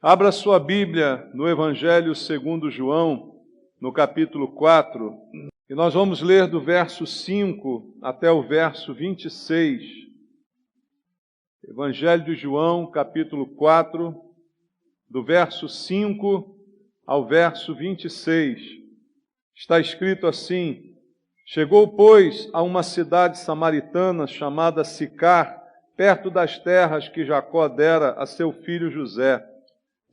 Abra sua Bíblia no Evangelho segundo João, no capítulo 4, e nós vamos ler do verso 5 até o verso 26. Evangelho de João, capítulo 4, do verso 5 ao verso 26. Está escrito assim: Chegou, pois, a uma cidade samaritana chamada Sicar, perto das terras que Jacó dera a seu filho José.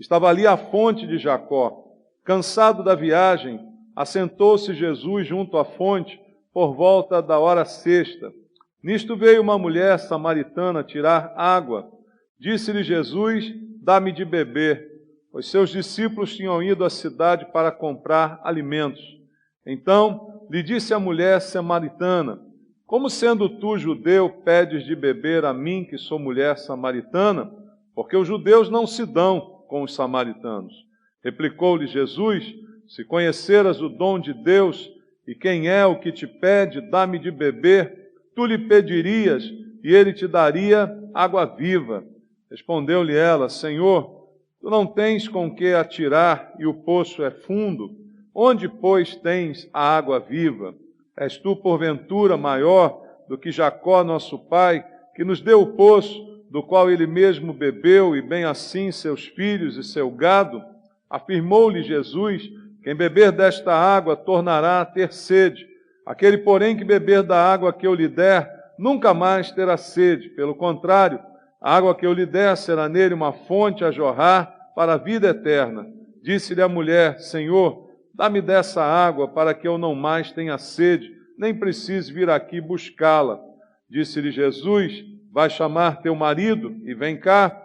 Estava ali a fonte de Jacó. Cansado da viagem, assentou-se Jesus junto à fonte por volta da hora sexta. Nisto veio uma mulher samaritana tirar água. Disse-lhe Jesus: Dá-me de beber. Os seus discípulos tinham ido à cidade para comprar alimentos. Então lhe disse a mulher samaritana: Como sendo tu judeu, pedes de beber a mim, que sou mulher samaritana? Porque os judeus não se dão com os samaritanos. Replicou-lhe Jesus: Se conheceras o dom de Deus e quem é o que te pede, dá-me de beber, tu lhe pedirias e ele te daria água viva. Respondeu-lhe ela: Senhor, tu não tens com que atirar e o poço é fundo. Onde, pois, tens a água viva? És tu, porventura, maior do que Jacó, nosso pai, que nos deu o poço, do qual ele mesmo bebeu, e bem assim seus filhos e seu gado? Afirmou-lhe Jesus: Quem beber desta água tornará a ter sede. Aquele, porém, que beber da água que eu lhe der, nunca mais terá sede. Pelo contrário, a água que eu lhe der será nele uma fonte a jorrar para a vida eterna. Disse-lhe a mulher: Senhor, dá-me dessa água para que eu não mais tenha sede, nem precise vir aqui buscá-la. Disse-lhe Jesus: Vai chamar teu marido e vem cá.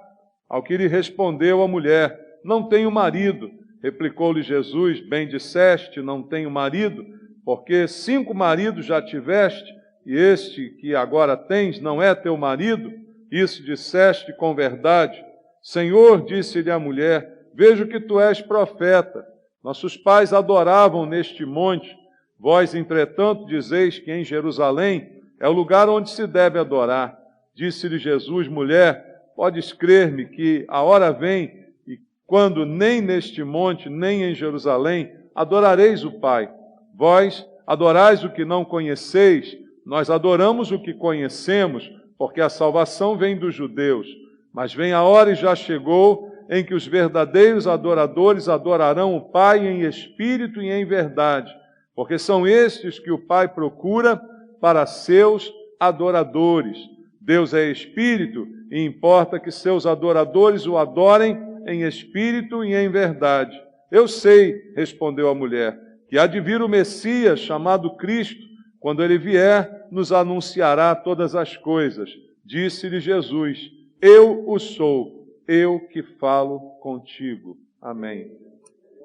Ao que lhe respondeu a mulher: Não tenho marido. Replicou-lhe Jesus: Bem disseste, não tenho marido, porque 5 maridos já tiveste, e este que agora tens não é teu marido? Isso disseste com verdade. Senhor, disse-lhe a mulher, vejo que tu és profeta. Nossos pais adoravam neste monte. Vós, entretanto, dizeis que em Jerusalém é o lugar onde se deve adorar. Disse-lhe Jesus: Mulher, podes crer-me que a hora vem, e quando nem neste monte, nem em Jerusalém, adorareis o Pai. Vós adorais o que não conheceis, nós adoramos o que conhecemos, porque a salvação vem dos judeus. Mas vem a hora, e já chegou, em que os verdadeiros adoradores adorarão o Pai em espírito e em verdade, porque são estes que o Pai procura para seus adoradores. Deus é espírito e importa que seus adoradores o adorem em espírito e em verdade. Eu sei, respondeu a mulher, que há de vir o Messias, chamado Cristo. Quando ele vier, nos anunciará todas as coisas. Disse-lhe Jesus: Eu o sou, eu que falo contigo. Amém.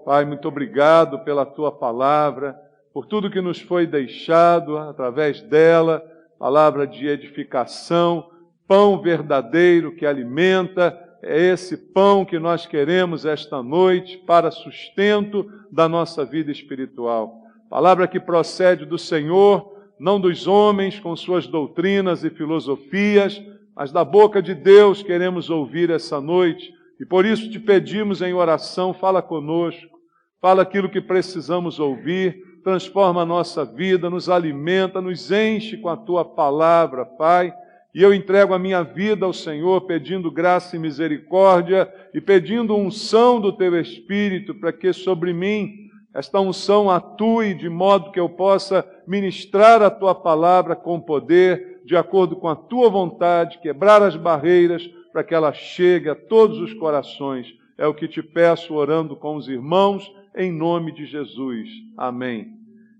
Pai, muito obrigado pela tua palavra, por tudo que nos foi deixado através dela, palavra de edificação, pão verdadeiro que alimenta. É esse pão que nós queremos esta noite para sustento da nossa vida espiritual. Palavra que procede do Senhor, não dos homens com suas doutrinas e filosofias, mas da boca de Deus queremos ouvir essa noite. E por isso te pedimos em oração, fala conosco, fala aquilo que precisamos ouvir, transforma a nossa vida, nos alimenta, nos enche com a tua palavra, Pai. E eu entrego a minha vida ao Senhor, pedindo graça e misericórdia e pedindo unção do teu Espírito, para que sobre mim esta unção atue de modo que eu possa ministrar a tua palavra com poder, de acordo com a tua vontade, quebrar as barreiras para que ela chegue a todos os corações. É o que te peço, orando com os irmãos, em nome de Jesus. Amém.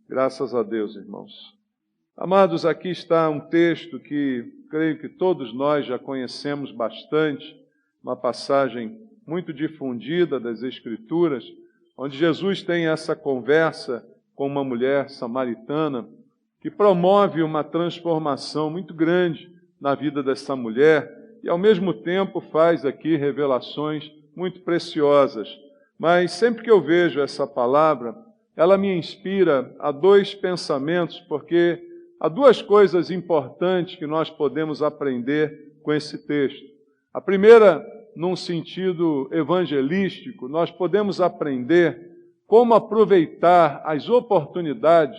Graças a Deus, irmãos. Amados, aqui está um texto que creio que todos nós já conhecemos bastante, uma passagem muito difundida das Escrituras, onde Jesus tem essa conversa com uma mulher samaritana que promove uma transformação muito grande na vida dessa mulher e, ao mesmo tempo, faz aqui revelações muito preciosas. Mas sempre que eu vejo essa palavra, ela me inspira a 2 pensamentos, porque há 2 coisas importantes que nós podemos aprender com esse texto. A primeira num sentido evangelístico, nós podemos aprender como aproveitar as oportunidades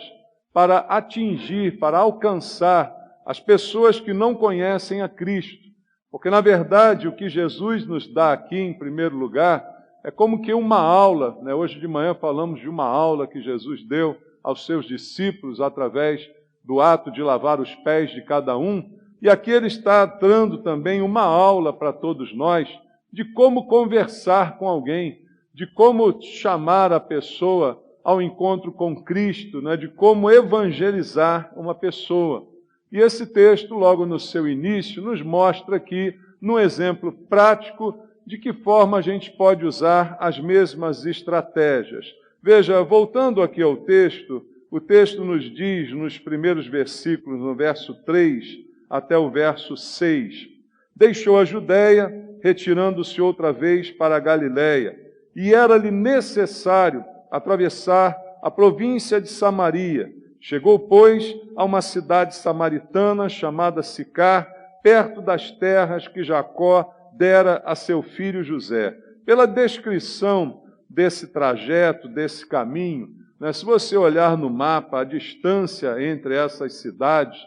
para atingir, para alcançar as pessoas que não conhecem a Cristo. Porque, na verdade, o que Jesus nos dá aqui, em primeiro lugar, é como que uma aula, né? Hoje de manhã falamos de uma aula que Jesus deu aos seus discípulos através do ato de lavar os pés de cada um. E aqui ele está dando também uma aula para todos nós de como conversar com alguém, de como chamar a pessoa ao encontro com Cristo, né? De como evangelizar uma pessoa. E esse texto, logo no seu início, nos mostra aqui, num exemplo prático, de que forma a gente pode usar as mesmas estratégias. Veja, voltando aqui ao texto, o texto nos diz, nos primeiros versículos, no verso 3 até o verso 6, deixou a Judéia, retirando-se outra vez para a Galiléia, e era-lhe necessário atravessar a província de Samaria. Chegou, pois, a uma cidade samaritana chamada Sicar, perto das terras que Jacó dera a seu filho José. Pela descrição desse trajeto, desse caminho, né, se você olhar no mapa, a distância entre essas cidades,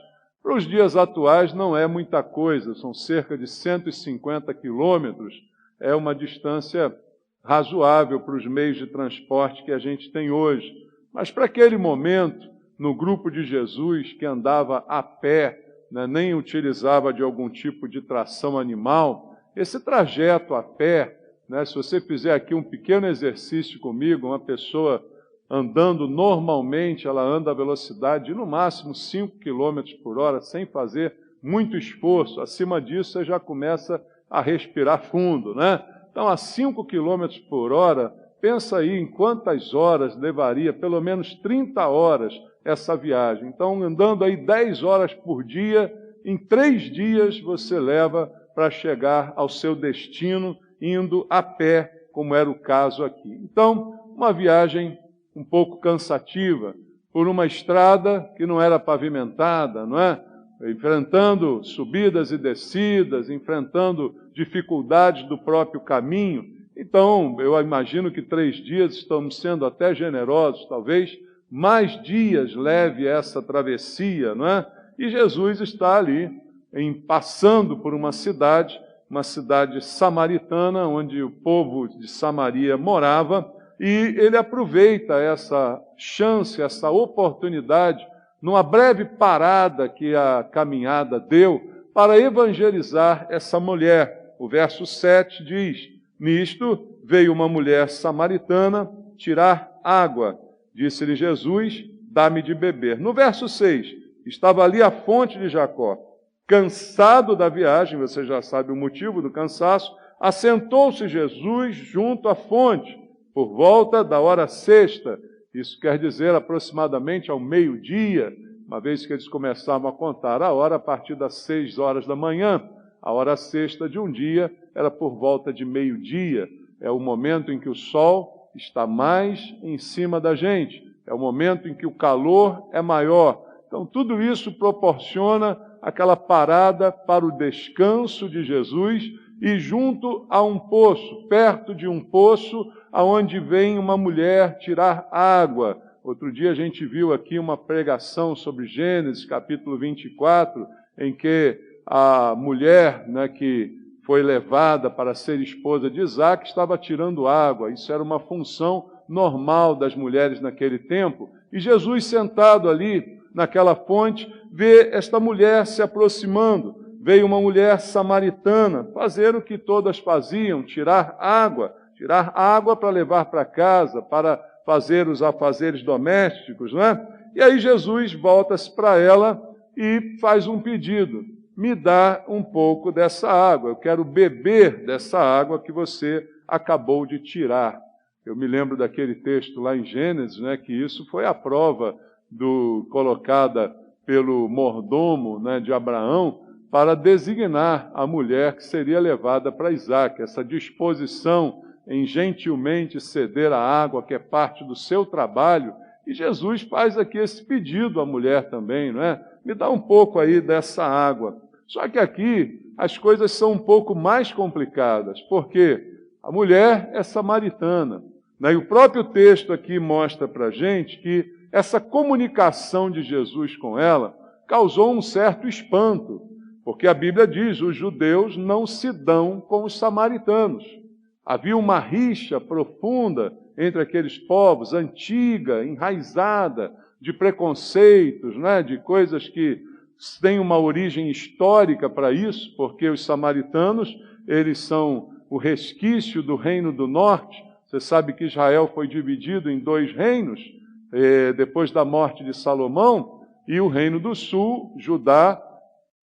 para os dias atuais não é muita coisa, são cerca de 150 quilômetros, é uma distância razoável para os meios de transporte que a gente tem hoje. Mas para aquele momento, no grupo de Jesus, que andava a pé, né, nem utilizava de algum tipo de tração animal, esse trajeto a pé, né, se você fizer aqui um pequeno exercício comigo, uma pessoa andando normalmente, ela anda a velocidade de no máximo 5 km por hora, sem fazer muito esforço. Acima disso, você já começa a respirar fundo, né? Então, a 5 km por hora, pensa aí em quantas horas levaria, pelo menos 30 horas, essa viagem. Então, andando aí 10 horas por dia, em 3 dias você leva para chegar ao seu destino, indo a pé, como era o caso aqui. Então, uma viagem um pouco cansativa, por uma estrada que não era pavimentada, não é? Enfrentando subidas e descidas, enfrentando dificuldades do próprio caminho. Então, eu imagino que 3 dias, estamos sendo até generosos, talvez mais dias leve essa travessia, não é? E Jesus está ali, passando por uma cidade samaritana, onde o povo de Samaria morava, e ele aproveita essa chance, essa oportunidade, numa breve parada que a caminhada deu, para evangelizar essa mulher. O verso 7 diz: nisto veio uma mulher samaritana tirar água. Disse-lhe Jesus: dá-me de beber. No verso 6, estava ali a fonte de Jacó. Cansado da viagem, você já sabe o motivo do cansaço, assentou-se Jesus junto à fonte, por volta da hora sexta. Isso quer dizer aproximadamente ao meio-dia, uma vez que eles começavam a contar a hora a partir das 6 horas da manhã. A hora sexta de um dia era por volta de meio-dia. É o momento em que o sol está mais em cima da gente. É o momento em que o calor é maior. Então, tudo isso proporciona aquela parada para o descanso de Jesus e junto a um poço, perto de um poço, aonde vem uma mulher tirar água. Outro dia a gente viu aqui uma pregação sobre Gênesis, capítulo 24, em que a mulher, né, que foi levada para ser esposa de Isaac estava tirando água. Isso era uma função normal das mulheres naquele tempo. E Jesus, sentado ali naquela fonte, vê esta mulher se aproximando. Veio uma mulher samaritana fazer o que todas faziam, tirar água para levar para casa, para fazer os afazeres domésticos, não é? E aí Jesus volta-se para ela e faz um pedido: me dá um pouco dessa água, eu quero beber dessa água que você acabou de tirar. Eu me lembro daquele texto lá em Gênesis, né, que isso foi a prova colocada pelo mordomo, né, de Abraão, para designar a mulher que seria levada para Isaac, essa disposição em gentilmente ceder a água, que é parte do seu trabalho. E Jesus faz aqui esse pedido à mulher também, não é? Me dá um pouco aí dessa água. Só que aqui as coisas são um pouco mais complicadas, porque a mulher é samaritana, né? E o próprio texto aqui mostra para a gente que essa comunicação de Jesus com ela causou um certo espanto, porque a Bíblia diz, os judeus não se dão com os samaritanos. Havia uma rixa profunda entre aqueles povos, antiga, enraizada, de preconceitos, né? De coisas que têm uma origem histórica para isso, porque os samaritanos, eles são o resquício do reino do norte. Você sabe que Israel foi dividido em 2 reinos, depois da morte de Salomão, e o reino do sul, Judá,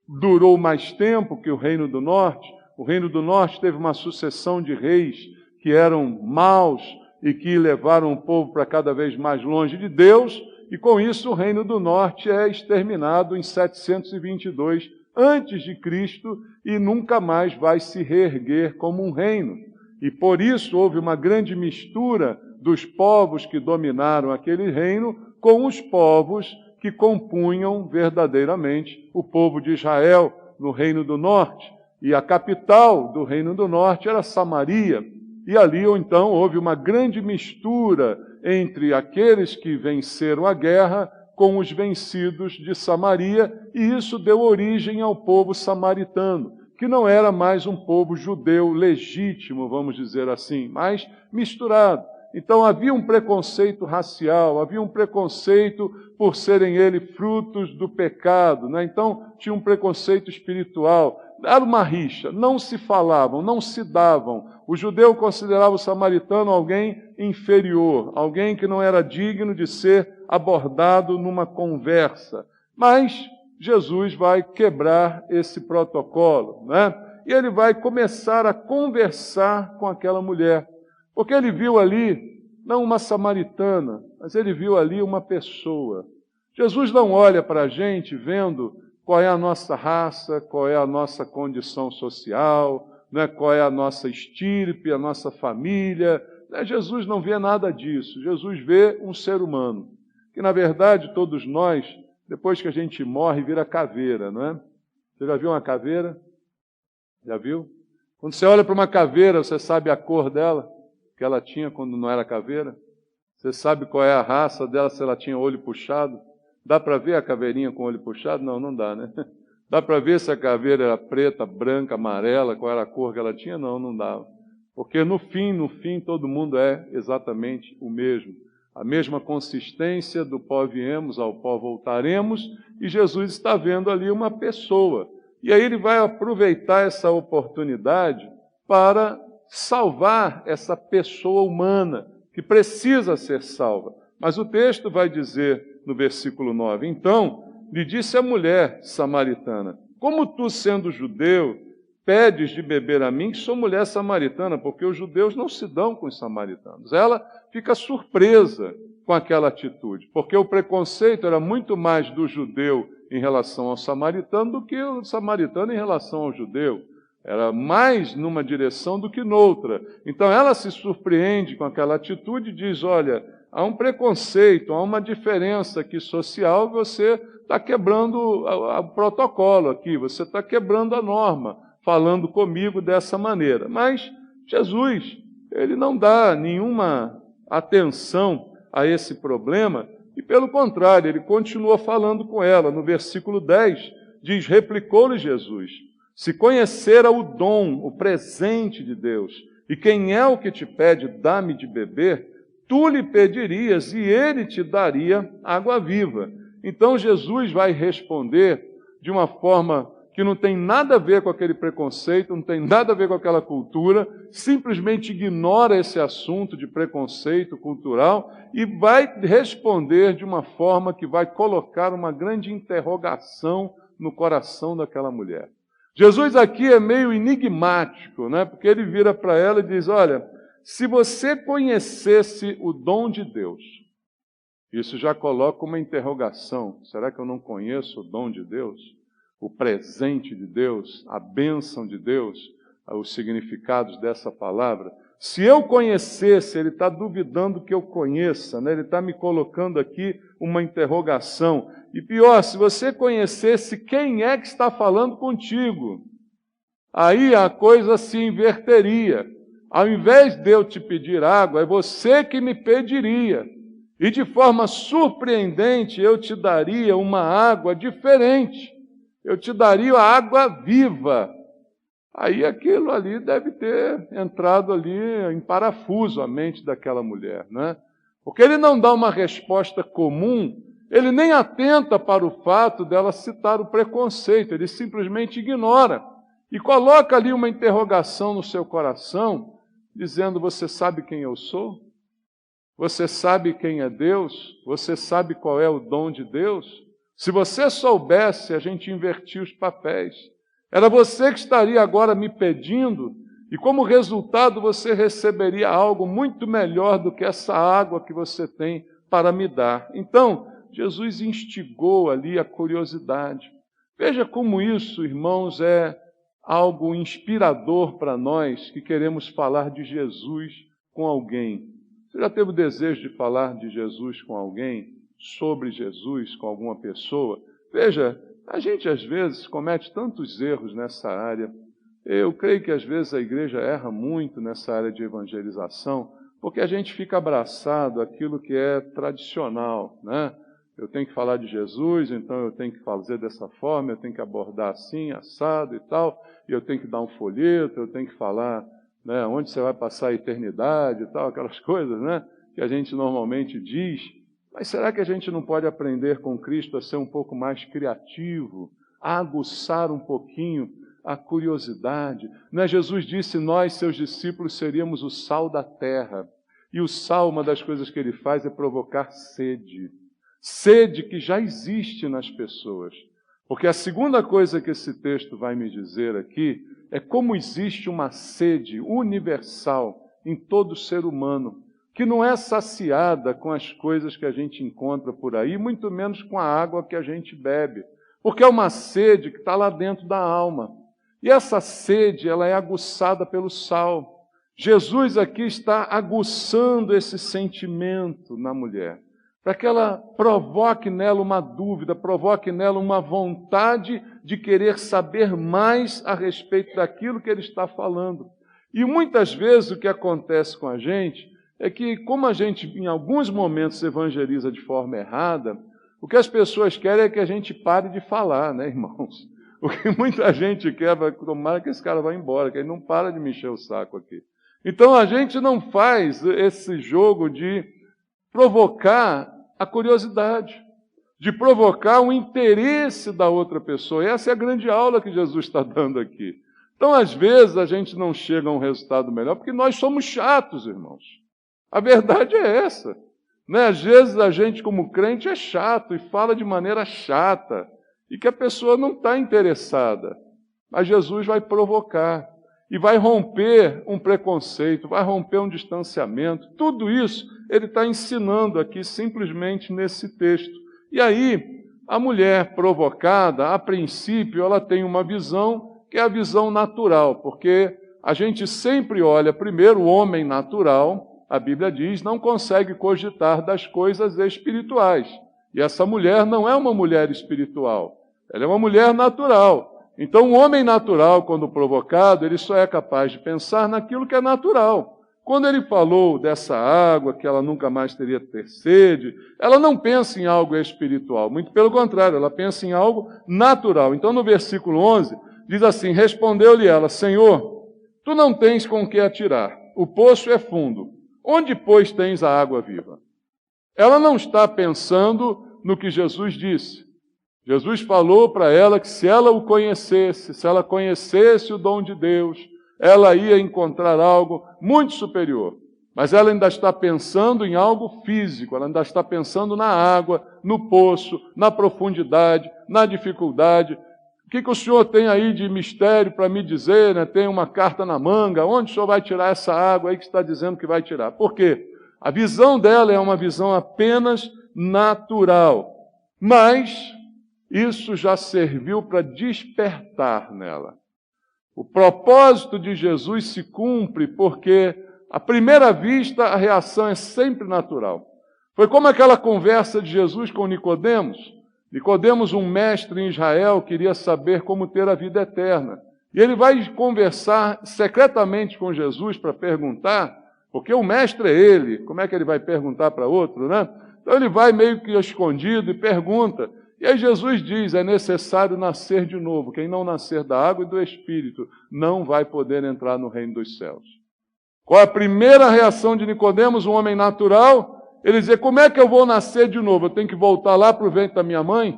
durou mais tempo que o reino do norte. O reino do norte teve uma sucessão de reis que eram maus e que levaram o povo para cada vez mais longe de Deus, e com isso o reino do norte é exterminado em 722 antes de Cristo e nunca mais vai se reerguer como um reino. E por isso houve uma grande mistura dos povos que dominaram aquele reino com os povos que compunham verdadeiramente o povo de Israel no Reino do Norte. E a capital do Reino do Norte era Samaria. E ali, então, houve uma grande mistura entre aqueles que venceram a guerra com os vencidos de Samaria, e isso deu origem ao povo samaritano, que não era mais um povo judeu legítimo, vamos dizer assim, mas misturado. Então havia um preconceito racial, havia um preconceito por serem eles frutos do pecado, né? Então tinha um preconceito espiritual. Era uma rixa, não se falavam, não se davam. O judeu considerava o samaritano alguém inferior, alguém que não era digno de ser abordado numa conversa. Mas Jesus vai quebrar esse protocolo, né? E ele vai começar a conversar com aquela mulher. Porque ele viu ali, não uma samaritana, mas ele viu ali uma pessoa. Jesus não olha para a gente vendo qual é a nossa raça, qual é a nossa condição social, né, qual é a nossa estirpe, a nossa família. Jesus não vê nada disso. Jesus vê um ser humano, que na verdade todos nós, depois que a gente morre, vira caveira, não é? Você já viu uma caveira? Já viu? Quando você olha para uma caveira, você sabe a cor dela, que ela tinha quando não era caveira? Você sabe qual é a raça dela, se ela tinha olho puxado? Dá para ver a caveirinha com o olho puxado? Não, não dá, né? Dá para ver se a caveira era preta, branca, amarela, qual era a cor que ela tinha? Não, não dava. Porque no fim, todo mundo é exatamente o mesmo. A mesma consistência, do pó viemos, ao pó voltaremos, e Jesus está vendo ali uma pessoa. E aí ele vai aproveitar essa oportunidade para salvar essa pessoa humana, que precisa ser salva. Mas o texto vai dizer no versículo 9, então lhe disse a mulher samaritana, como tu, sendo judeu, pedes de beber a mim, que sou mulher samaritana, porque os judeus não se dão com os samaritanos. Ela fica surpresa com aquela atitude, porque o preconceito era muito mais do judeu em relação ao samaritano do que o samaritano em relação ao judeu. Era mais numa direção do que noutra. Então ela se surpreende com aquela atitude e diz, olha, há um preconceito, há uma diferença aqui social, você está quebrando o protocolo aqui, você está quebrando a norma, falando comigo dessa maneira. Mas Jesus, ele não dá nenhuma atenção a esse problema, e pelo contrário, ele continua falando com ela. No versículo 10, diz, replicou-lhe Jesus, se conhecera o dom, o presente de Deus, e quem é o que te pede, dá-me de beber, tu lhe pedirias e ele te daria água viva. Então Jesus vai responder de uma forma que não tem nada a ver com aquele preconceito, não tem nada a ver com aquela cultura, simplesmente ignora esse assunto de preconceito cultural e vai responder de uma forma que vai colocar uma grande interrogação no coração daquela mulher. Jesus aqui é meio enigmático, né? Porque ele vira para ela e diz, olha, se você conhecesse o dom de Deus, isso já coloca uma interrogação. Será que eu não conheço o dom de Deus? O presente de Deus, a bênção de Deus, os significados dessa palavra. Se eu conhecesse, ele está duvidando que eu conheça, né? Ele está me colocando aqui uma interrogação. E pior, se você conhecesse quem é que está falando contigo, aí a coisa se inverteria. Ao invés de eu te pedir água, é você que me pediria. E de forma surpreendente, eu te daria uma água diferente. Eu te daria a água viva. Aí aquilo ali deve ter entrado ali em parafuso a mente daquela mulher, né? Porque ele não dá uma resposta comum, ele nem atenta para o fato dela citar o preconceito, ele simplesmente ignora e coloca ali uma interrogação no seu coração, dizendo: você sabe quem eu sou? Você sabe quem é Deus? Você sabe qual é o dom de Deus? Se você soubesse, a gente invertia os papéis. Era você que estaria agora me pedindo, e como resultado você receberia algo muito melhor do que essa água que você tem para me dar. Então, Jesus instigou ali a curiosidade. Veja como isso, irmãos, é algo inspirador para nós que queremos falar de Jesus com alguém. Você já teve o desejo de falar de Jesus com alguém? Sobre Jesus com alguma pessoa? Veja, a gente às vezes comete tantos erros nessa área. Eu creio que às vezes a igreja erra muito nessa área de evangelização, porque a gente fica abraçado àquilo que é tradicional, né? Eu tenho que falar de Jesus, então eu tenho que fazer dessa forma, eu tenho que abordar assim, assado e tal, e eu tenho que dar um folheto, eu tenho que falar, né, onde você vai passar a eternidade e tal, aquelas coisas, né, que a gente normalmente diz. Mas será que a gente não pode aprender com Cristo a ser um pouco mais criativo, a aguçar um pouquinho a curiosidade? Né? Jesus disse: nós, seus discípulos, seríamos o sal da terra. E o sal, uma das coisas que ele faz é provocar sede. Sede que já existe nas pessoas. Porque a segunda coisa que esse texto vai me dizer aqui é como existe uma sede universal em todo ser humano, que não é saciada com as coisas que a gente encontra por aí, muito menos com a água que a gente bebe. Porque é uma sede que está lá dentro da alma. E essa sede, ela é aguçada pelo sal. Jesus aqui está aguçando esse sentimento na mulher, para que ela provoque nela uma dúvida, provoque nela uma vontade de querer saber mais a respeito daquilo que ele está falando. E muitas vezes o que acontece com a gente é que, como a gente em alguns momentos evangeliza de forma errada, o que as pessoas querem é que a gente pare de falar, né, irmãos? O que muita gente quer, tomara que esse cara vá embora, que ele não para de me encher o saco aqui. Então a gente não faz esse jogo de provocar a curiosidade, de provocar o interesse da outra pessoa. E essa é a grande aula que Jesus está dando aqui. Então, às vezes, a gente não chega a um resultado melhor, porque nós somos chatos, irmãos. A verdade é essa. Né? Às vezes, a gente, como crente, é chato e fala de maneira chata, e que a pessoa não está interessada. Mas Jesus vai provocar. E vai romper um preconceito, vai romper um distanciamento. Tudo isso ele está ensinando aqui simplesmente nesse texto. E aí, a mulher provocada, a princípio, ela tem uma visão que é a visão natural, porque a gente sempre olha primeiro o homem natural, a Bíblia diz, não consegue cogitar das coisas espirituais. E essa mulher não é uma mulher espiritual, ela é uma mulher natural. Então, o homem natural, quando provocado, ele só é capaz de pensar naquilo que é natural. Quando ele falou dessa água, que ela nunca mais teria que ter sede, ela não pensa em algo espiritual. Muito pelo contrário, ela pensa em algo natural. Então, no versículo 11, diz assim: respondeu-lhe ela: Senhor, tu não tens com que atirar. O poço é fundo. Onde, pois, tens a água viva? Ela não está pensando no que Jesus disse. Jesus falou para ela que se ela o conhecesse, se ela conhecesse o dom de Deus, ela ia encontrar algo muito superior. Mas ela ainda está pensando em algo físico, ela ainda está pensando na água, no poço, na profundidade, na dificuldade. O que o senhor tem aí de mistério para me dizer, né? Tem uma carta na manga, onde o senhor vai tirar essa água aí que está dizendo que vai tirar? Por quê? A visão dela é uma visão apenas natural, mas isso já serviu para despertar nela. O propósito de Jesus se cumpre porque À primeira vista, a reação é sempre natural. Foi como aquela conversa de Jesus com Nicodemos. Nicodemos, um mestre em Israel, queria saber como ter a vida eterna. E ele vai conversar secretamente com Jesus para perguntar, porque o mestre é ele, como é que ele vai perguntar para outro, né? Então ele vai meio que escondido e pergunta. E aí Jesus diz, é necessário nascer de novo. Quem não nascer da água e do Espírito não vai poder entrar no reino dos céus. Qual é a primeira reação de Nicodemos, um homem natural? Ele diz, como é que eu vou nascer de novo? Eu tenho que voltar lá para o ventre da minha mãe?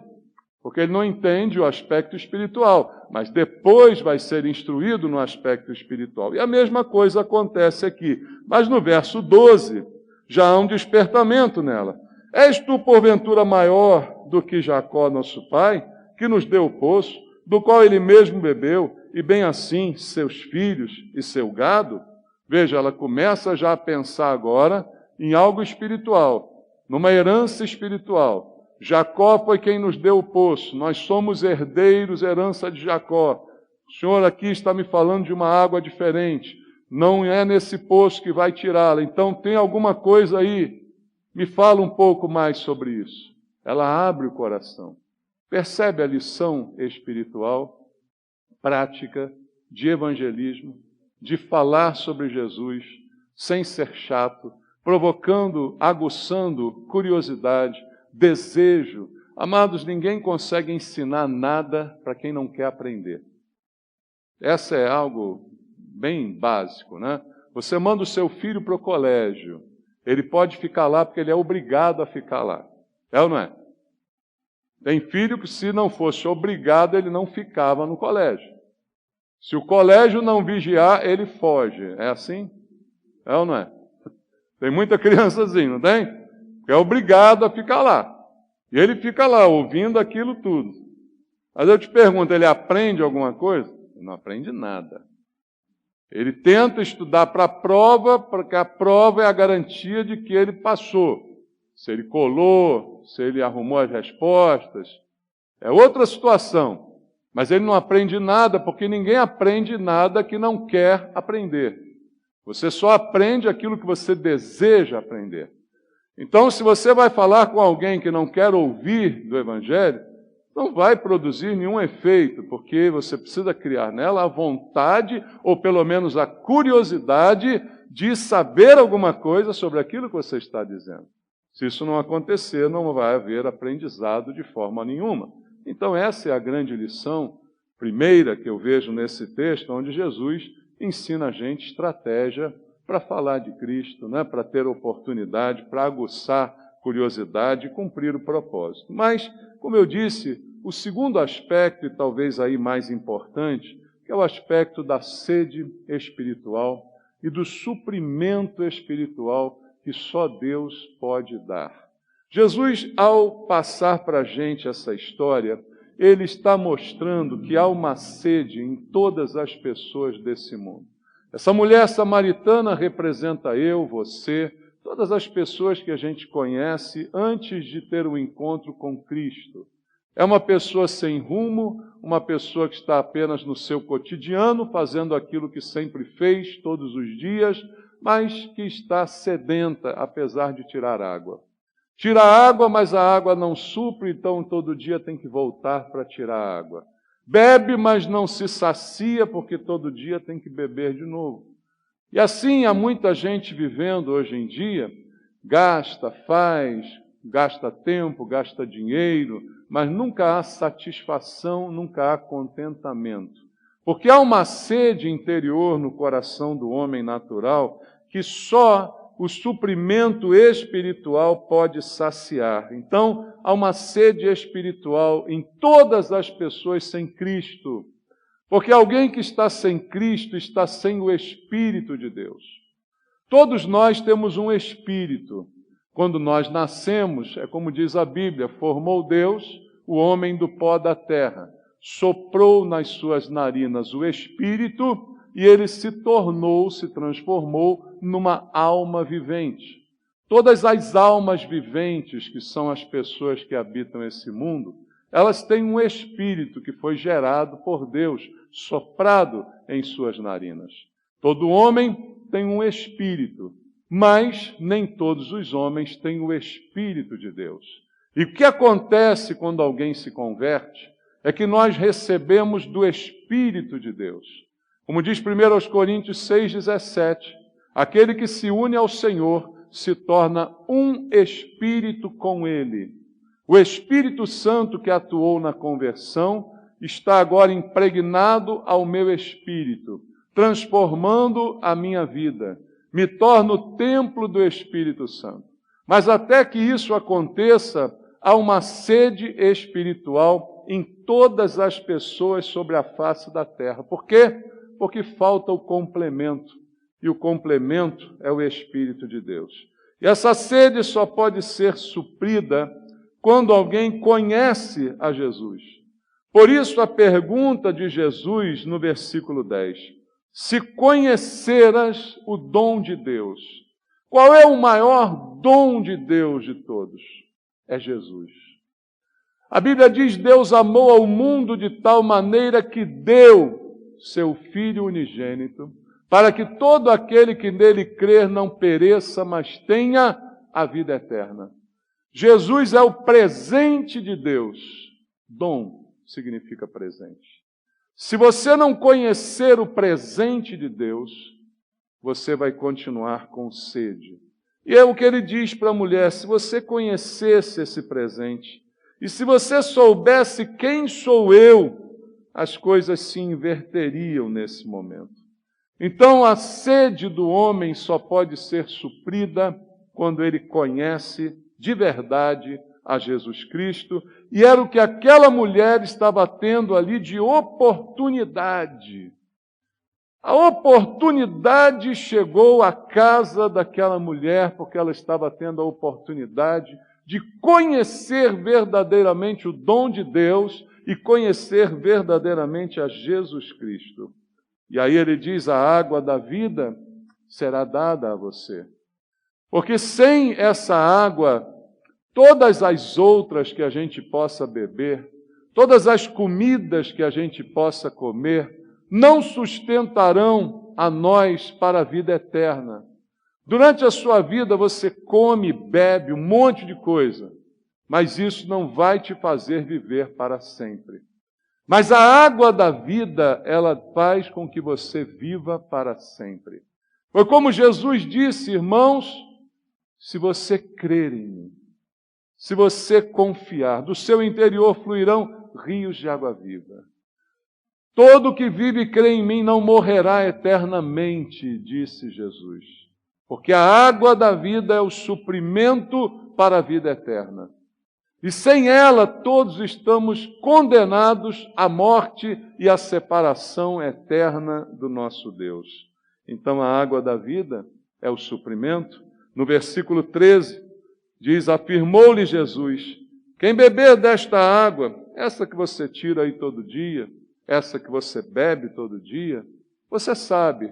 Porque ele não entende o aspecto espiritual, mas depois vai ser instruído no aspecto espiritual. E a mesma coisa acontece aqui. Mas no verso 12, já há um despertamento nela. És tu, porventura, maior do que Jacó, nosso pai, que nos deu o poço, do qual ele mesmo bebeu, e bem assim seus filhos e seu gado? Veja, ela começa já a pensar agora em algo espiritual, numa herança espiritual. Jacó foi quem nos deu o poço, nós somos herdeiros, herança de Jacó. O Senhor aqui está me falando de uma água diferente, não é nesse poço que vai tirá-la, então tem alguma coisa aí, me fala um pouco mais sobre isso. Ela abre o coração, percebe a lição espiritual, prática, de evangelismo, de falar sobre Jesus, sem ser chato, provocando, aguçando curiosidade, desejo. Amados, ninguém consegue ensinar nada para quem não quer aprender. Essa é algo bem básico, né? Você manda o seu filho para o colégio, ele pode ficar lá porque ele é obrigado a ficar lá. É ou não é? Tem filho que, se não fosse obrigado, ele não ficava no colégio. Se o colégio não vigiar, ele foge. É assim? É ou não é? Tem muita criança assim, não tem? Que é obrigado a ficar lá. E ele fica lá, ouvindo aquilo tudo. Mas eu te pergunto, ele aprende alguma coisa? Ele não aprende nada. Ele tenta estudar para a prova, porque a prova é a garantia de que ele passou. Se ele colou, se ele arrumou as respostas, é outra situação. Mas ele não aprende nada, porque ninguém aprende nada que não quer aprender. Você só aprende aquilo que você deseja aprender. Então, se você vai falar com alguém que não quer ouvir do Evangelho, não vai produzir nenhum efeito, porque você precisa criar nela a vontade, ou pelo menos a curiosidade, de saber alguma coisa sobre aquilo que você está dizendo. Se isso não acontecer, não vai haver aprendizado de forma nenhuma. Então, essa é a grande lição primeira que eu vejo nesse texto, onde Jesus ensina a gente estratégia para falar de Cristo, né? Para ter oportunidade, para aguçar curiosidade e cumprir o propósito. Mas, como eu disse, o segundo aspecto, e talvez aí mais importante, que é o aspecto da sede espiritual e do suprimento espiritual que só Deus pode dar. Jesus, ao passar para a gente essa história, ele está mostrando que há uma sede em todas as pessoas desse mundo. Essa mulher samaritana representa eu, você, todas as pessoas que a gente conhece antes de ter um encontro com Cristo. É uma pessoa sem rumo, uma pessoa que está apenas no seu cotidiano, fazendo aquilo que sempre fez todos os dias, mas que está sedenta, apesar de tirar água. Tira água, mas a água não supre, então todo dia tem que voltar para tirar água. Bebe, mas não se sacia, porque todo dia tem que beber de novo. E assim há muita gente vivendo hoje em dia, gasta, faz, gasta tempo, gasta dinheiro, mas nunca há satisfação, nunca há contentamento. Porque há uma sede interior no coração do homem natural que só o suprimento espiritual pode saciar. Então, há uma sede espiritual em todas as pessoas sem Cristo. Porque alguém que está sem Cristo está sem o Espírito de Deus. Todos nós temos um Espírito. Quando nós nascemos, é como diz a Bíblia, formou Deus o homem do pó da terra, soprou nas suas narinas o Espírito e ele se transformou numa alma vivente. Todas as almas viventes, que são as pessoas que habitam esse mundo, elas têm um espírito que foi gerado por Deus, soprado em suas narinas. Todo homem tem um espírito, mas nem todos os homens têm o Espírito de Deus. E o que acontece quando alguém se converte é que nós recebemos do Espírito de Deus. Como diz 1 Coríntios 6,17, aquele que se une ao Senhor se torna um espírito com Ele. O Espírito Santo que atuou na conversão está agora impregnado ao meu espírito, transformando a minha vida. Me torno o templo do Espírito Santo. Mas até que isso aconteça, há uma sede espiritual em todas as pessoas sobre a face da terra. Por quê? Porque falta o complemento. E o complemento é o Espírito de Deus. E essa sede só pode ser suprida quando alguém conhece a Jesus. Por isso a pergunta de Jesus no versículo 10. Se conheceras o dom de Deus, qual é o maior dom de Deus de todos? É Jesus. A Bíblia diz, Deus amou ao mundo de tal maneira que deu seu Filho unigênito, para que todo aquele que nele crer não pereça, mas tenha a vida eterna. Jesus é o presente de Deus. Dom significa presente. Se você não conhecer o presente de Deus, você vai continuar com sede. E é o que ele diz para a mulher, se você conhecesse esse presente, e se você soubesse quem sou eu, as coisas se inverteriam nesse momento. Então a sede do homem só pode ser suprida quando ele conhece de verdade a Jesus Cristo, e era o que aquela mulher estava tendo ali de oportunidade. A oportunidade chegou à casa daquela mulher, porque ela estava tendo a oportunidade de conhecer verdadeiramente o dom de Deus e conhecer verdadeiramente a Jesus Cristo. E aí ele diz, a água da vida será dada a você. Porque sem essa água, todas as outras que a gente possa beber, todas as comidas que a gente possa comer, não sustentarão a nós para a vida eterna. Durante a sua vida você come, bebe um monte de coisa, mas isso não vai te fazer viver para sempre. Mas a água da vida, ela faz com que você viva para sempre. Foi como Jesus disse, irmãos, se você crer em mim, se você confiar, do seu interior fluirão rios de água viva. Todo que vive e crê em mim não morrerá eternamente, disse Jesus. Porque a água da vida é o suprimento para a vida eterna. E sem ela, todos estamos condenados à morte e à separação eterna do nosso Deus. Então, a água da vida é o suprimento. No versículo 13, diz, afirmou-lhe Jesus, quem beber desta água, essa que você tira aí todo dia, essa que você bebe todo dia, você sabe,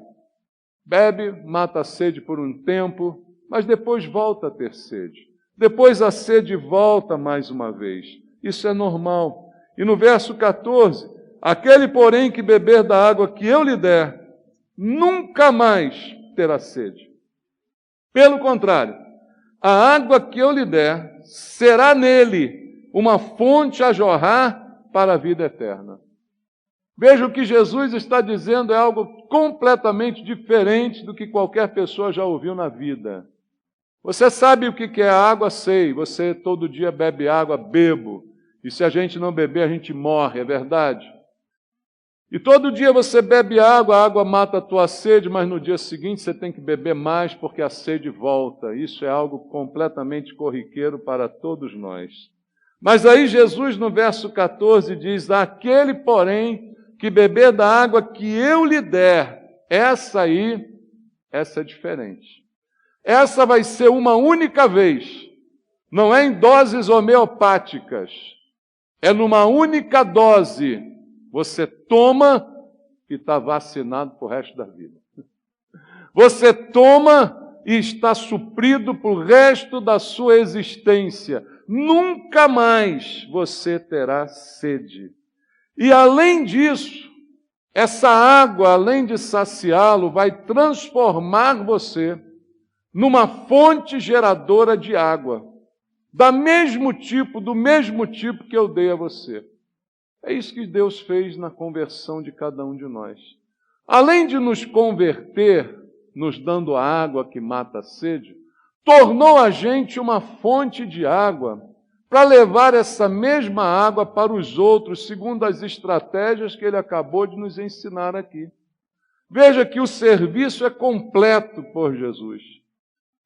bebe, mata a sede por um tempo, mas depois volta a ter sede. Depois a sede volta mais uma vez. Isso é normal. E no verso 14, aquele, porém, que beber da água que eu lhe der, nunca mais terá sede. Pelo contrário, a água que eu lhe der será nele uma fonte a jorrar para a vida eterna. Veja, o que Jesus está dizendo é algo completamente diferente do que qualquer pessoa já ouviu na vida. Você sabe o que é água? Sei. Você todo dia bebe água, bebo. E se a gente não beber, a gente morre, é verdade? E todo dia você bebe água, a água mata a tua sede, mas no dia seguinte você tem que beber mais porque a sede volta. Isso é algo completamente corriqueiro para todos nós. Mas aí Jesus, no verso 14, diz, aquele, porém, que beber da água que eu lhe der, essa é diferente. Essa vai ser uma única vez. Não é em doses homeopáticas. É numa única dose. Você toma e está vacinado para o resto da vida. Você toma e está suprido para o resto da sua existência. Nunca mais você terá sede. E além disso, essa água, além de saciá-lo, vai transformar você numa fonte geradora de água, do mesmo tipo que eu dei a você. É isso que Deus fez na conversão de cada um de nós. Além de nos converter, nos dando a água que mata a sede, tornou a gente uma fonte de água para levar essa mesma água para os outros, segundo as estratégias que ele acabou de nos ensinar aqui. Veja que o serviço é completo por Jesus.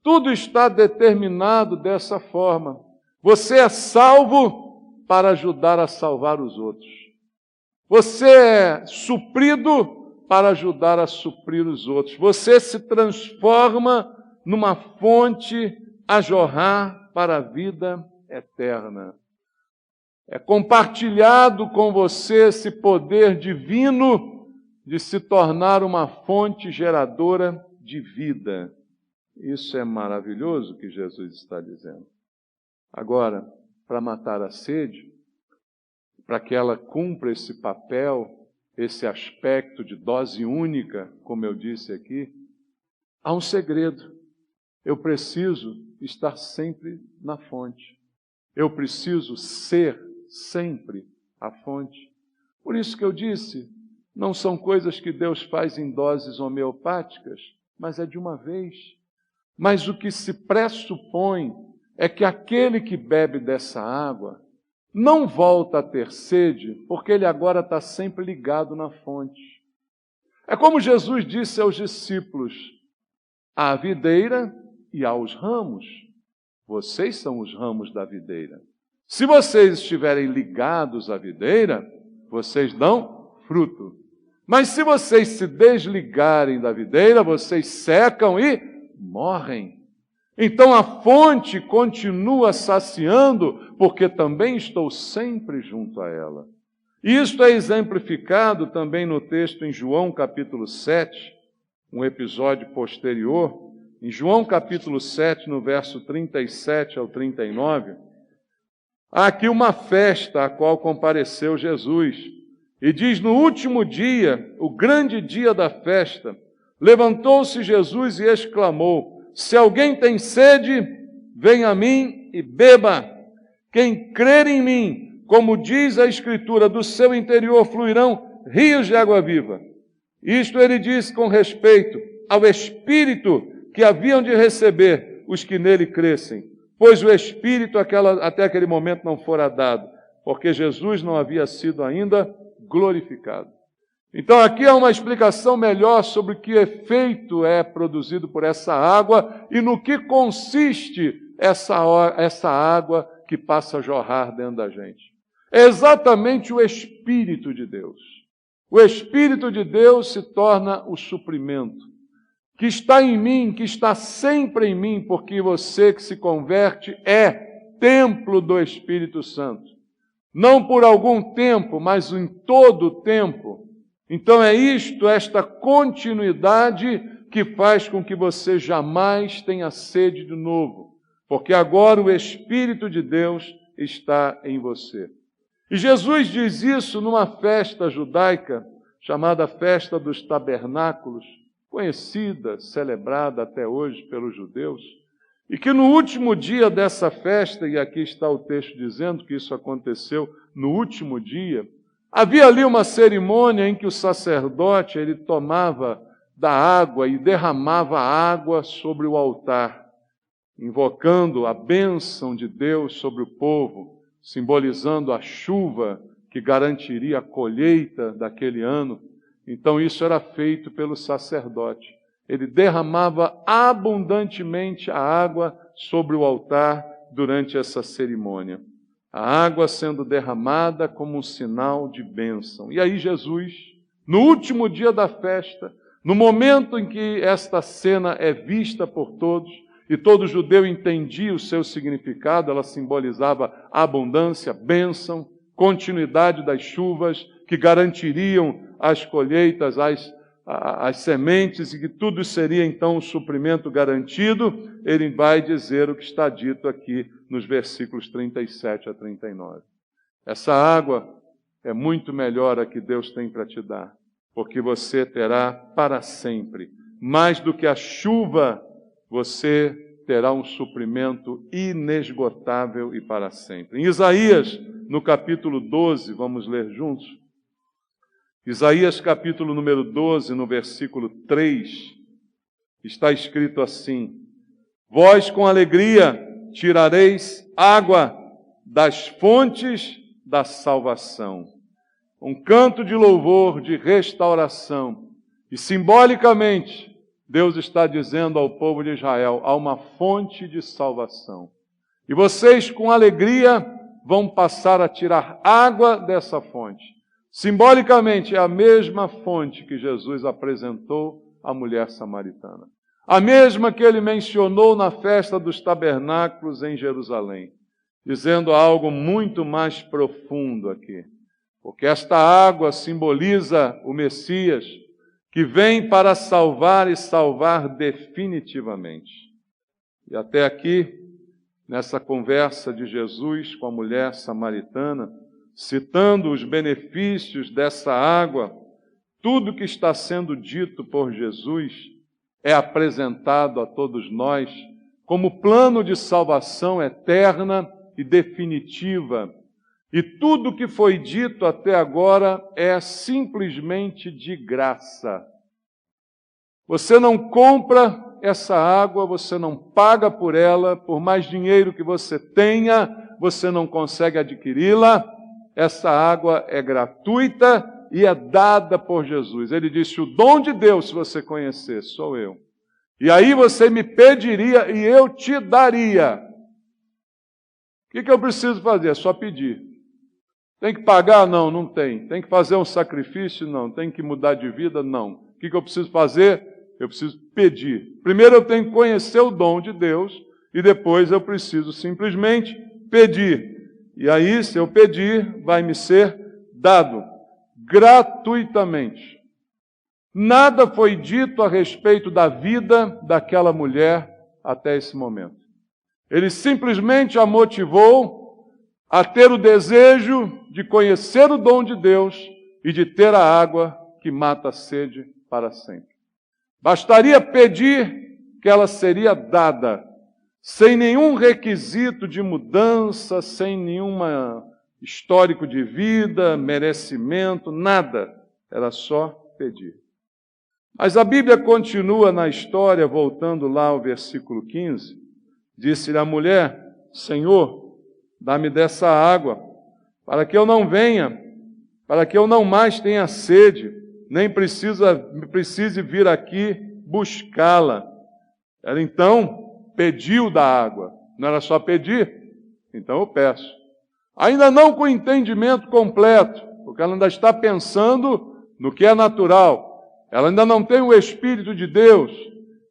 Tudo está determinado dessa forma. Você é salvo para ajudar a salvar os outros. Você é suprido para ajudar a suprir os outros. Você se transforma numa fonte a jorrar para a vida eterna. É compartilhado com você esse poder divino de se tornar uma fonte geradora de vida. Isso é maravilhoso que Jesus está dizendo. Agora, para matar a sede, para que ela cumpra esse papel, esse aspecto de dose única, como eu disse aqui, há um segredo. Eu preciso estar sempre na fonte. Eu preciso ser sempre a fonte. Por isso que eu disse, não são coisas que Deus faz em doses homeopáticas, mas é de uma vez. Mas o que se pressupõe é que aquele que bebe dessa água não volta a ter sede, porque ele agora está sempre ligado na fonte. É como Jesus disse aos discípulos: há a videira e há os ramos. Vocês são os ramos da videira. Se vocês estiverem ligados à videira, vocês dão fruto. Mas se vocês se desligarem da videira, vocês secam e morrem. Então a fonte continua saciando, porque também estou sempre junto a ela. Isto é exemplificado também no texto em João capítulo 7, um episódio posterior. Em João capítulo 7, no verso 37 ao 39, há aqui uma festa a qual compareceu Jesus. E diz: no último dia, o grande dia da festa, levantou-se Jesus e exclamou: se alguém tem sede, venha a mim e beba. Quem crer em mim, como diz a Escritura, do seu interior fluirão rios de água viva. Isto ele diz com respeito ao Espírito que haviam de receber os que nele crescem, pois o Espírito até aquele momento não fora dado, porque Jesus não havia sido ainda glorificado. Então aqui há uma explicação melhor sobre que efeito é produzido por essa água e no que consiste essa água que passa a jorrar dentro da gente. É exatamente o Espírito de Deus. O Espírito de Deus se torna o suprimento, que está em mim, que está sempre em mim, porque você que se converte é templo do Espírito Santo. Não por algum tempo, mas em todo o tempo. Então é isto, esta continuidade que faz com que você jamais tenha sede de novo, porque agora o Espírito de Deus está em você. E Jesus diz isso numa festa judaica, chamada Festa dos Tabernáculos, conhecida, celebrada até hoje pelos judeus, e que no último dia dessa festa, e aqui está o texto dizendo que isso aconteceu no último dia, havia ali uma cerimônia em que o sacerdote ele tomava da água e derramava água sobre o altar, invocando a bênção de Deus sobre o povo, simbolizando a chuva que garantiria a colheita daquele ano. Então isso era feito pelo sacerdote. Ele derramava abundantemente a água sobre o altar durante essa cerimônia. A água sendo derramada como um sinal de bênção. E aí Jesus, no último dia da festa, no momento em que esta cena é vista por todos, e todo judeu entendia o seu significado, ela simbolizava abundância, bênção, continuidade das chuvas que garantiriam as colheitas, as sementes, e que tudo seria então um suprimento garantido. Ele vai dizer o que está dito aqui nos versículos 37 a 39. Essa água é muito melhor a que Deus tem para te dar, porque você terá para sempre. Mais do que a chuva, você terá um suprimento inesgotável e para sempre. Em Isaías, no capítulo 12, vamos ler juntos. Isaías, capítulo número 12, no versículo 3, está escrito assim: Vós com alegria tirareis água das fontes da salvação. Um canto de louvor, de restauração. E simbolicamente, Deus está dizendo ao povo de Israel, há uma fonte de salvação. E vocês com alegria vão passar a tirar água dessa fonte. Simbolicamente, é a mesma fonte que Jesus apresentou à mulher samaritana. A mesma que ele mencionou na festa dos tabernáculos em Jerusalém, dizendo algo muito mais profundo aqui. Porque esta água simboliza o Messias, que vem para salvar e salvar definitivamente. E até aqui, nessa conversa de Jesus com a mulher samaritana, citando os benefícios dessa água, tudo que está sendo dito por Jesus é apresentado a todos nós como plano de salvação eterna e definitiva. E tudo que foi dito até agora é simplesmente de graça. Você não compra essa água, você não paga por ela, por mais dinheiro que você tenha, você não consegue adquiri-la. Essa água é gratuita e é dada por Jesus. Ele disse, o dom de Deus, se você conhecer, sou eu. E aí você me pediria e eu te daria. O que eu preciso fazer? É só pedir. Tem que pagar? Não, não tem. Tem que fazer um sacrifício? Não. Tem que mudar de vida? Não. O que eu preciso fazer? Eu preciso pedir. Primeiro eu tenho que conhecer o dom de Deus e depois eu preciso simplesmente pedir. E aí, se eu pedir, vai me ser dado gratuitamente. Nada foi dito a respeito da vida daquela mulher até esse momento. Ele simplesmente a motivou a ter o desejo de conhecer o dom de Deus e de ter a água que mata a sede para sempre. Bastaria pedir que ela seria dada, sem nenhum requisito de mudança, sem nenhum histórico de vida, merecimento, nada. Era só pedir. Mas a Bíblia continua na história, voltando lá ao versículo 15, disse-lhe a mulher, Senhor, dá-me dessa água, para que eu não venha, para que eu não mais tenha sede, nem precise vir aqui buscá-la. Ela então pediu da água. Não era só pedir? Então eu peço. Ainda não com entendimento completo, porque ela ainda está pensando no que é natural. Ela ainda não tem o Espírito de Deus.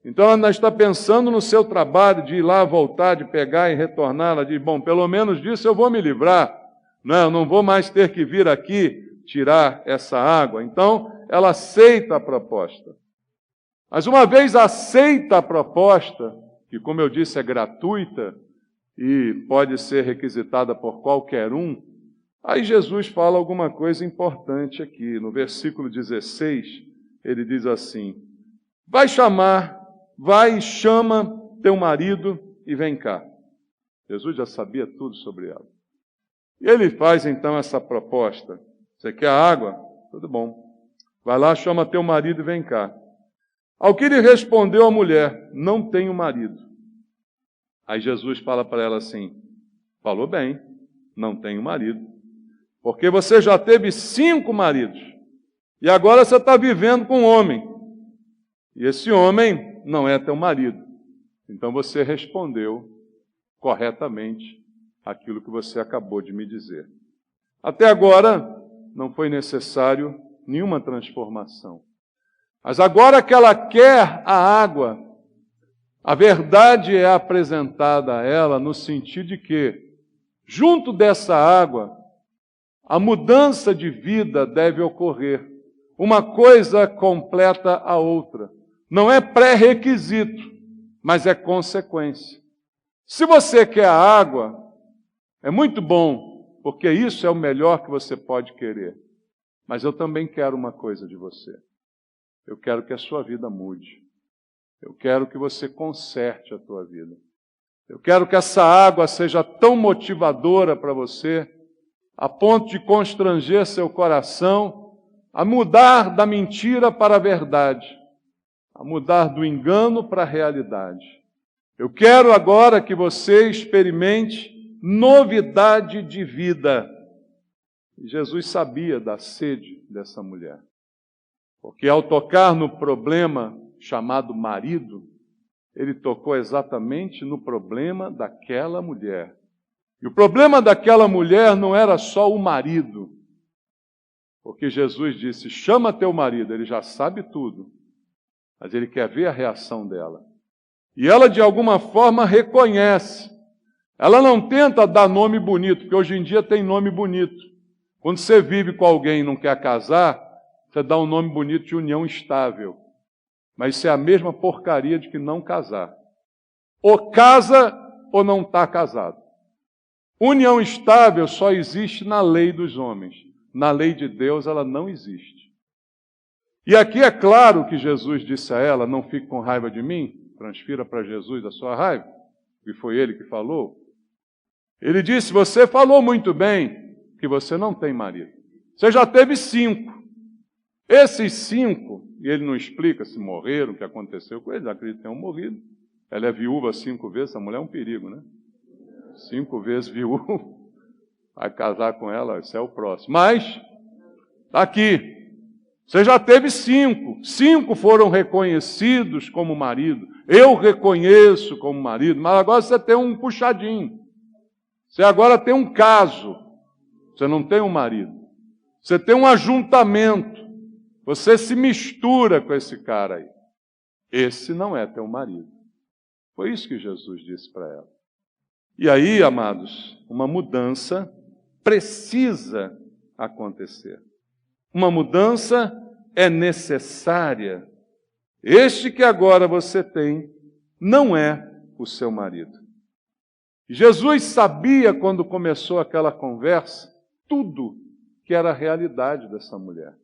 Então ela ainda está pensando no seu trabalho de ir lá, voltar, de pegar e retornar. Ela diz, bom, pelo menos disso eu vou me livrar. Não, eu não vou mais ter que vir aqui tirar essa água. Então ela aceita a proposta. Mas uma vez aceita a proposta, que como eu disse é gratuita e pode ser requisitada por qualquer um, aí Jesus fala alguma coisa importante aqui. No versículo 16, ele diz assim, vai e chama teu marido e vem cá. Jesus já sabia tudo sobre ela. E ele faz então essa proposta. Você quer água? Tudo bom. Vai lá, chama teu marido e vem cá. Ao que lhe respondeu a mulher, não tenho marido. Aí Jesus fala para ela assim, falou bem, não tenho marido. Porque você já teve 5 maridos. E agora você está vivendo com um homem. E esse homem não é teu marido. Então você respondeu corretamente aquilo que você acabou de me dizer. Até agora não foi necessário nenhuma transformação. Mas agora que ela quer a água, a verdade é apresentada a ela no sentido de que, junto dessa água, a mudança de vida deve ocorrer. Uma coisa completa a outra. Não é pré-requisito, mas é consequência. Se você quer a água, é muito bom, porque isso é o melhor que você pode querer. Mas eu também quero uma coisa de você. Eu quero que a sua vida mude. Eu quero que você conserte a tua vida. Eu quero que essa água seja tão motivadora para você, a ponto de constranger seu coração, a mudar da mentira para a verdade, a mudar do engano para a realidade. Eu quero agora que você experimente novidade de vida. E Jesus sabia da sede dessa mulher. Porque ao tocar no problema chamado marido, ele tocou exatamente no problema daquela mulher. E o problema daquela mulher não era só o marido. Porque Jesus disse, chama teu marido, ele já sabe tudo. Mas ele quer ver a reação dela. E ela, de alguma forma, reconhece. Ela não tenta dar nome bonito, porque hoje em dia tem nome bonito. Quando você vive com alguém e não quer casar, você dá um nome bonito de união estável. Mas isso é a mesma porcaria de que não casar. Ou casa ou não está casado. União estável só existe na lei dos homens. Na lei de Deus ela não existe. E aqui é claro que Jesus disse a ela, não fique com raiva de mim, transfira para Jesus a sua raiva, e foi ele que falou. Ele disse, você falou muito bem que você não tem marido. Você já teve 5. Esses 5, e ele não explica se morreram, o que aconteceu com eles, acredito que tenham morrido. Ela é viúva 5 vezes, essa mulher é um perigo, né? 5 vezes viúva, vai casar com ela, esse é o próximo. Mas, está aqui, você já teve 5. 5 foram reconhecidos como marido. Eu reconheço como marido, mas agora você tem um puxadinho. Você agora tem um caso. Você não tem um marido. Você tem um ajuntamento. Você se mistura com esse cara aí. Esse não é teu marido. Foi isso que Jesus disse para ela. E aí, amados, uma mudança precisa acontecer. Uma mudança é necessária. Este que agora você tem não é o seu marido. Jesus sabia, quando começou aquela conversa, tudo que era a realidade dessa mulher.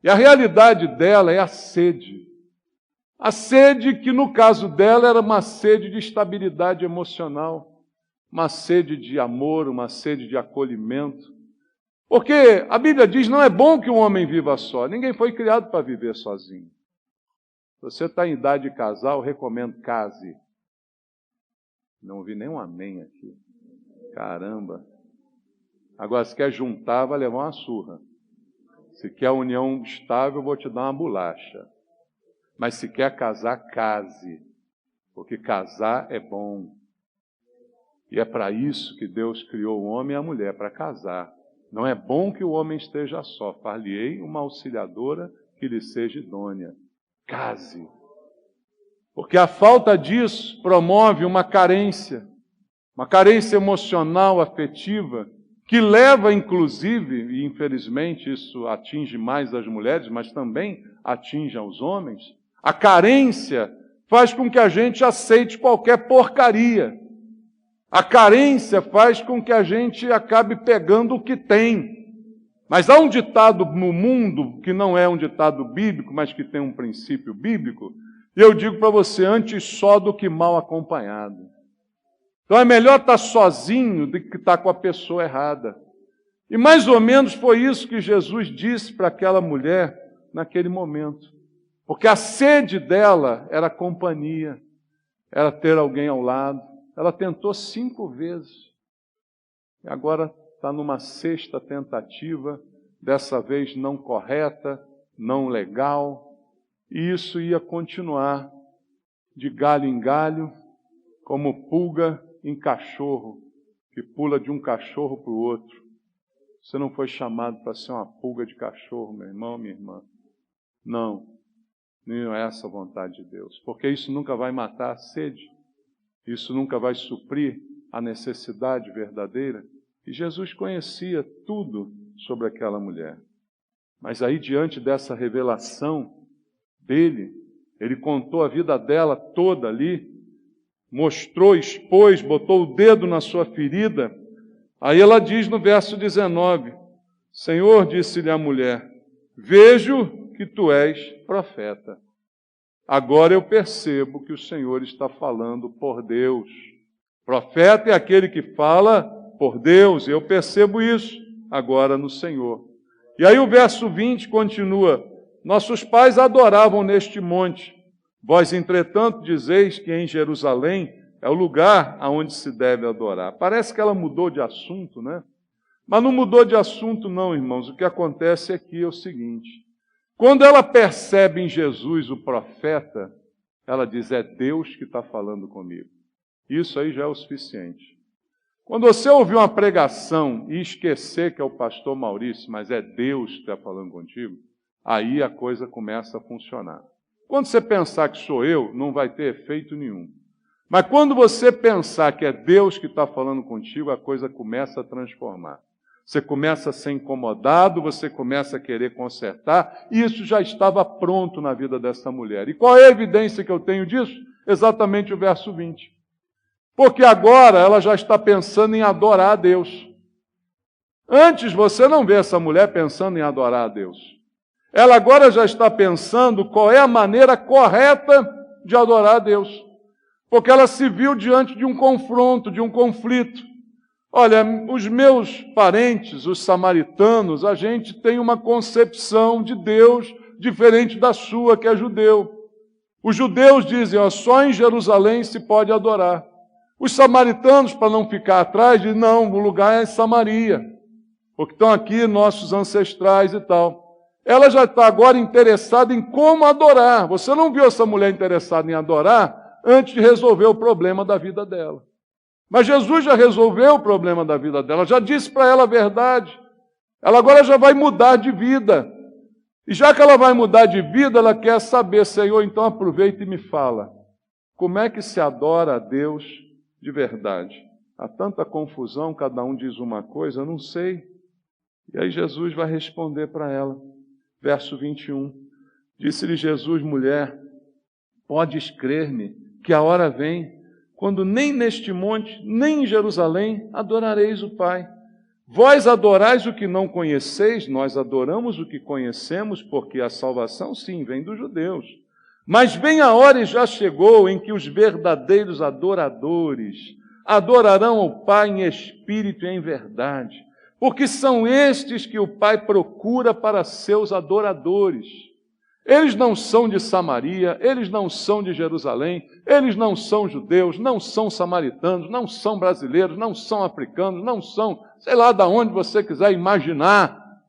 E a realidade dela é a sede. A sede que, no caso dela, era uma sede de estabilidade emocional, uma sede de amor, uma sede de acolhimento. Porque a Bíblia diz, não é bom que um homem viva só. Ninguém foi criado para viver sozinho. Se você está em idade de casar, eu recomendo case. Não ouvi nenhum amém aqui. Caramba. Agora, se quer juntar, vai levar uma surra. Se quer união estável, eu vou te dar uma bolacha. Mas se quer casar, case. Porque casar é bom. E é para isso que Deus criou o homem e a mulher, para casar. Não é bom que o homem esteja só. Far-lhe-ei uma auxiliadora que lhe seja idônea. Case. Porque a falta disso promove uma carência emocional, afetiva, que leva, inclusive, e infelizmente isso atinge mais as mulheres, mas também atinge aos homens, a carência faz com que a gente aceite qualquer porcaria. A carência faz com que a gente acabe pegando o que tem. Mas há um ditado no mundo, que não é um ditado bíblico, mas que tem um princípio bíblico, e eu digo para você, antes só do que mal acompanhado. Então é melhor estar sozinho do que estar com a pessoa errada. E mais ou menos foi isso que Jesus disse para aquela mulher naquele momento. Porque a sede dela era companhia, era ter alguém ao lado. Ela tentou 5 vezes. E agora está numa 6ª tentativa, dessa vez não correta, não legal. E isso ia continuar de galho em galho, como pulga em cachorro, que pula de um cachorro para o outro. Você não foi chamado para ser uma pulga de cachorro, meu irmão, minha irmã. Não é essa a vontade de Deus, porque isso nunca vai matar a sede, isso nunca vai suprir a necessidade verdadeira. E Jesus conhecia tudo sobre aquela mulher. Mas aí, diante dessa revelação dele, ele contou a vida dela toda ali, mostrou, expôs, botou o dedo na sua ferida. Aí ela diz no verso 19, Senhor, disse-lhe a mulher, vejo que tu és profeta. Agora eu percebo que o Senhor está falando por Deus. Profeta é aquele que fala por Deus. Eu percebo isso agora no Senhor. E aí o verso 20 continua. Nossos pais adoravam neste monte. Vós, entretanto, dizeis que em Jerusalém é o lugar aonde se deve adorar. Parece que ela mudou de assunto, né? Mas não mudou de assunto não, irmãos. O que acontece aqui é o seguinte. Quando ela percebe em Jesus o profeta, ela diz, é Deus que está falando comigo. Isso aí já é o suficiente. Quando você ouvir uma pregação e esquecer que é o pastor Maurício, mas é Deus que está falando contigo, aí a coisa começa a funcionar. Quando você pensar que sou eu, não vai ter efeito nenhum. Mas quando você pensar que é Deus que está falando contigo, a coisa começa a transformar. Você começa a ser incomodado, você começa a querer consertar, e isso já estava pronto na vida dessa mulher. E qual é a evidência que eu tenho disso? Exatamente o verso 20. Porque agora ela já está pensando em adorar a Deus. Antes você não vê essa mulher pensando em adorar a Deus. Ela agora já está pensando qual é a maneira correta de adorar a Deus. Porque ela se viu diante de um confronto, de um conflito. Olha, os meus parentes, os samaritanos, a gente tem uma concepção de Deus diferente da sua, que é judeu. Os judeus dizem, ó, só em Jerusalém se pode adorar. Os samaritanos, para não ficar atrás, dizem, não, o lugar é Samaria, porque estão aqui nossos ancestrais e tal. Ela já está agora interessada em como adorar. Você não viu essa mulher interessada em adorar antes de resolver o problema da vida dela. Mas Jesus já resolveu o problema da vida dela, já disse para ela a verdade. Ela agora já vai mudar de vida. E já que ela vai mudar de vida, ela quer saber, Senhor, então aproveita e me fala. Como é que se adora a Deus de verdade? Há tanta confusão, cada um diz uma coisa, eu não sei. E aí Jesus vai responder para ela. Verso 21. Disse-lhe Jesus, mulher, podes crer-me que a hora vem, quando nem neste monte, nem em Jerusalém, adorareis o Pai. Vós adorais o que não conheceis, nós adoramos o que conhecemos, porque a salvação, sim, vem dos judeus. Mas vem a hora e já chegou em que os verdadeiros adoradores adorarão o Pai em espírito e em verdade, porque são estes que o Pai procura para seus adoradores. Eles não são de Samaria, eles não são de Jerusalém, eles não são judeus, não são samaritanos, não são brasileiros, não são africanos, não são, sei lá de onde você quiser imaginar.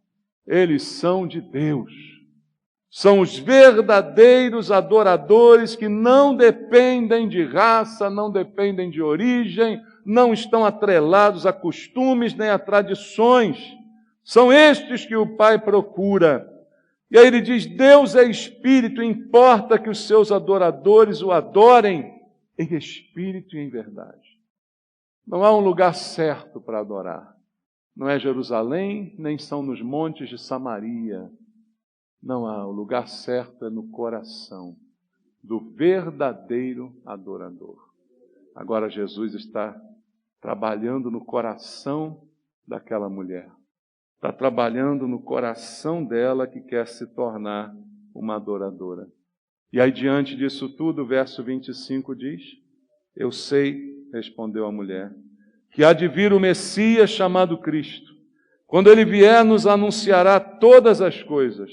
Eles são de Deus. São os verdadeiros adoradores que não dependem de raça, não dependem de origem, não estão atrelados a costumes nem a tradições. São estes que o Pai procura. E aí ele diz, Deus é Espírito, importa que os seus adoradores o adorem em Espírito e em verdade. Não há um lugar certo para adorar. Não é Jerusalém, nem são nos montes de Samaria. Não há, o lugar certo é no coração do verdadeiro adorador. Agora Jesus está trabalhando no coração daquela mulher. Está trabalhando no coração dela que quer se tornar uma adoradora. E aí, diante disso tudo, o verso 25 diz, eu sei, respondeu a mulher, que há de vir o Messias chamado Cristo. Quando ele vier, nos anunciará todas as coisas.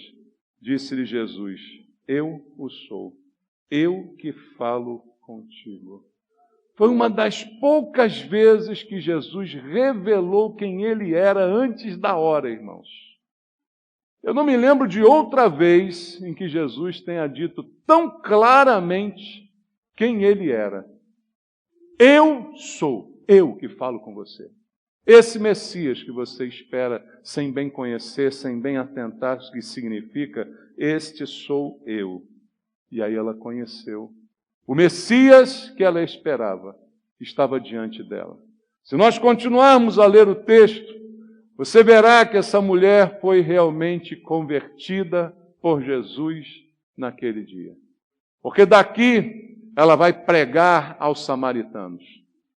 Disse-lhe Jesus, eu o sou, eu que falo contigo. Foi uma das poucas vezes que Jesus revelou quem ele era antes da hora, irmãos. Eu não me lembro de outra vez em que Jesus tenha dito tão claramente quem ele era. Eu sou, eu que falo com você. Esse Messias que você espera sem bem conhecer, sem bem atentar o que significa, este sou eu. E aí ela conheceu. O Messias que ela esperava estava diante dela. Se nós continuarmos a ler o texto, você verá que essa mulher foi realmente convertida por Jesus naquele dia. Porque daqui ela vai pregar aos samaritanos.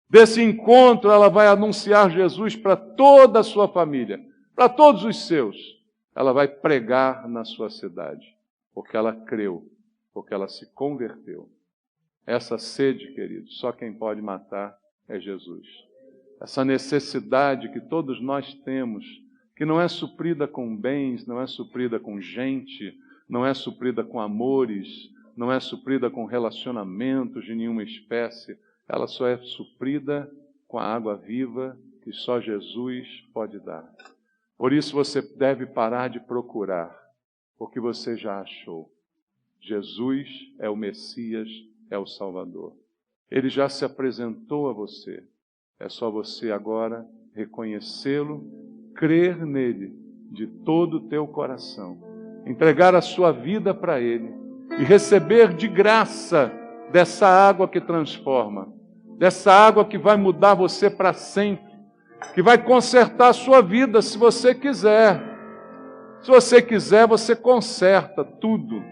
Desse encontro ela vai anunciar Jesus para toda a sua família, para todos os seus. ela vai pregar na sua cidade, porque ela creu, porque ela se converteu. Essa sede, querido, só quem pode matar é Jesus. Essa necessidade que todos nós temos, que não é suprida com bens, não é suprida com gente, não é suprida com amores, não é suprida com relacionamentos de nenhuma espécie, ela só é suprida com a água viva que só Jesus pode dar. Por isso você deve parar de procurar, porque você já achou. Jesus é o Messias, é o Salvador. Ele já se apresentou a você. É só você agora reconhecê-lo, crer nele de todo o teu coração, entregar a sua vida para ele e receber de graça dessa água que transforma, dessa água que vai mudar você para sempre, que vai consertar a sua vida se você quiser. Se você quiser, você conserta tudo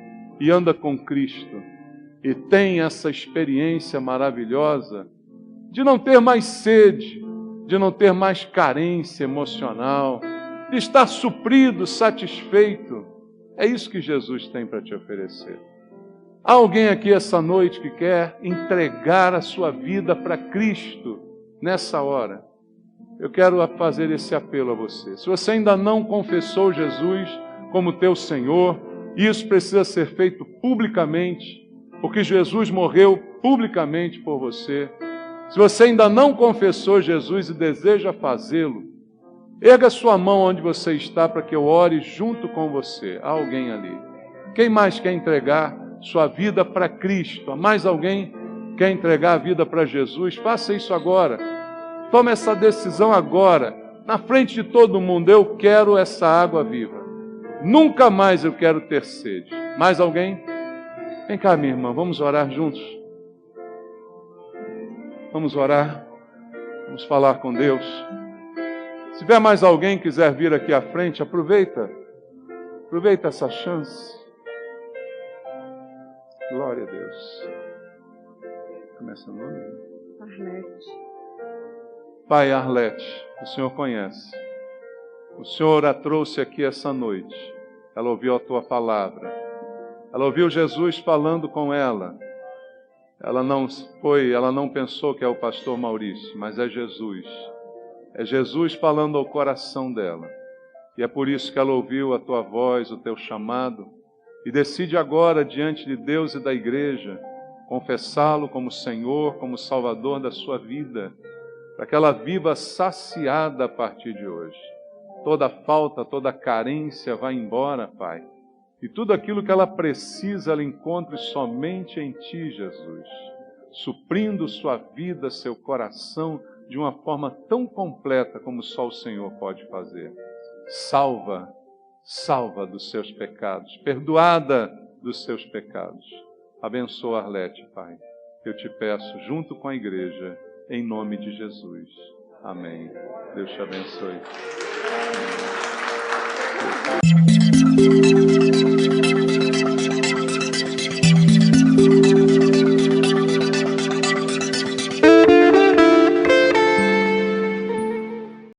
e anda com Cristo. E tem essa experiência maravilhosa de não ter mais sede, de não ter mais carência emocional, de estar suprido, satisfeito. É isso que Jesus tem para te oferecer. Há alguém aqui essa noite que quer entregar a sua vida para Cristo nessa hora? Eu quero fazer esse apelo a você. Se você ainda não confessou Jesus como teu Senhor, isso precisa ser feito publicamente, porque Jesus morreu publicamente por você. Se você ainda não confessou Jesus e deseja fazê-lo, erga sua mão onde você está para que eu ore junto com você. Há alguém ali. Quem mais quer entregar sua vida para Cristo? Há mais alguém que quer entregar a vida para Jesus? Faça isso agora. Tome essa decisão agora, na frente de todo mundo. Eu quero essa água viva. Nunca mais eu quero ter sede. Mais alguém? Vem cá, minha irmã, vamos orar juntos. Vamos orar. Vamos falar com Deus. Se tiver mais alguém que quiser vir aqui à frente, aproveita. Aproveita essa chance. Glória a Deus. Começa o nome? Arlete. Pai Arlete, o Senhor conhece. O Senhor a trouxe aqui essa noite. Ela ouviu a tua palavra. Ela ouviu Jesus falando com ela. Ela não pensou que é o pastor Maurício, mas é Jesus. É Jesus falando ao coração dela. E é por isso que ela ouviu a tua voz, o teu chamado, e decide agora, diante de Deus e da igreja, confessá-lo como Senhor, como Salvador da sua vida, para que ela viva saciada a partir de hoje. Toda falta, toda carência vai embora, Pai. E tudo aquilo que ela precisa, ela encontre somente em Ti, Jesus, suprindo sua vida, seu coração, de uma forma tão completa como só o Senhor pode fazer. Salva dos seus pecados, perdoada dos seus pecados. Abençoa Arlete, Pai. Eu te peço, junto com a igreja, em nome de Jesus. Amém. Deus te abençoe.